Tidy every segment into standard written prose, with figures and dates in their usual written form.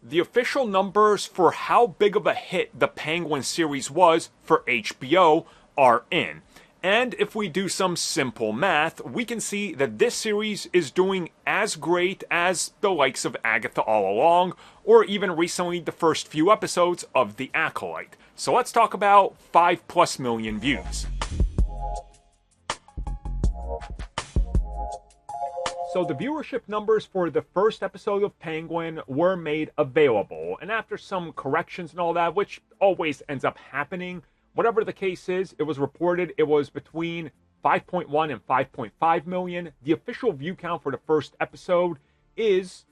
The official numbers for how big of a hit the Penguin series was for HBO are in. And if we do some simple math, we can see that this series is doing as great as the likes of Agatha All Along, or even recently the first few episodes of The Acolyte. So let's talk about 5+ million views. So the viewership numbers for the first episode of Penguin were made available, and after some corrections and all that, which always ends up happening, whatever the case is, it was reported it was between 5.1 and 5.5 million. The official view count for the first episode is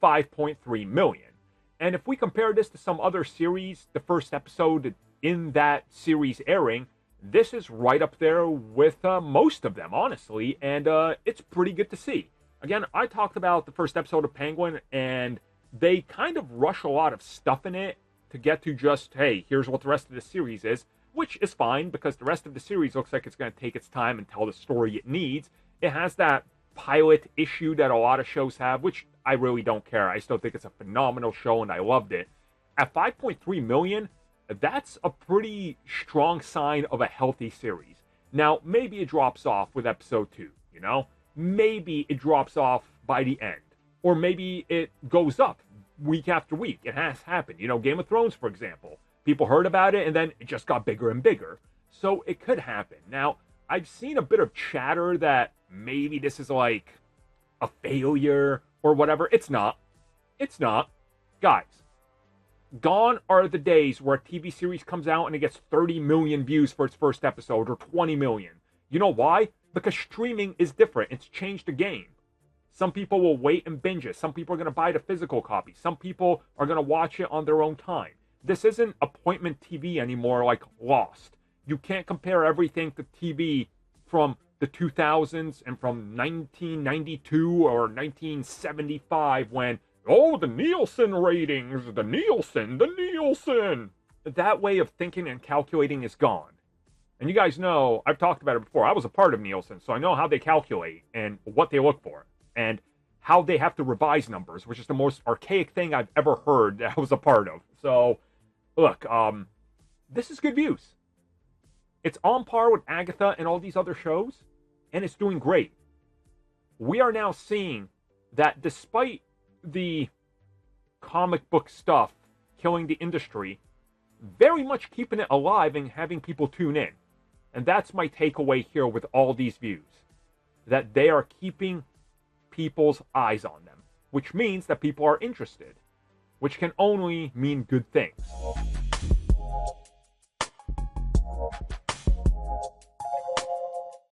5.3 million. And if we compare this to some other series, the first episode in that series airing, this is right up there with most of them, honestly, and it's pretty good to see. Again, I talked about the first episode of Penguin, and they kind of rush a lot of stuff in it to get to just, hey, here's what the rest of the series is, which is fine because the rest of the series looks like it's going to take its time and tell the story it needs. It has that pilot issue that a lot of shows have, which I really don't care. I still think it's a phenomenal show, and I loved it. At 5.3 million, that's a pretty strong sign of a healthy series. Now, maybe it drops off with episode 2, you know? Maybe it drops off by the end. Or maybe it goes up week after week. It has happened. You know, Game of Thrones, for example. People heard about it, and then it just got bigger and bigger. So it could happen. Now, I've seen a bit of chatter that maybe this is like a failure or whatever. It's not. It's not. Guys, gone are the days where a TV series comes out and it gets 30 million views for its first episode or 20 million. You know why? Because streaming is different. It's changed the game. Some people will wait and binge it. Some people are going to buy the physical copy. Some people are going to watch it on their own time. This isn't appointment TV anymore like Lost. You can't compare everything to TV from the 2000s and from 1992 or 1975 when, oh, the Nielsen ratings, the Nielsen. That way of thinking and calculating is gone. And you guys know, I've talked about it before, I was a part of Nielsen, so I know how they calculate and what they look for and how they have to revise numbers, which is the most archaic thing I've ever heard that I was a part of. So, look, this is good views. It's on par with Agatha and all these other shows, and it's doing great. We are now seeing that despite the comic book stuff killing the industry, very much keeping it alive and having people tune in. And that's my takeaway here with all these views. That they are keeping people's eyes on them. Which means that people are interested. Which can only mean good things.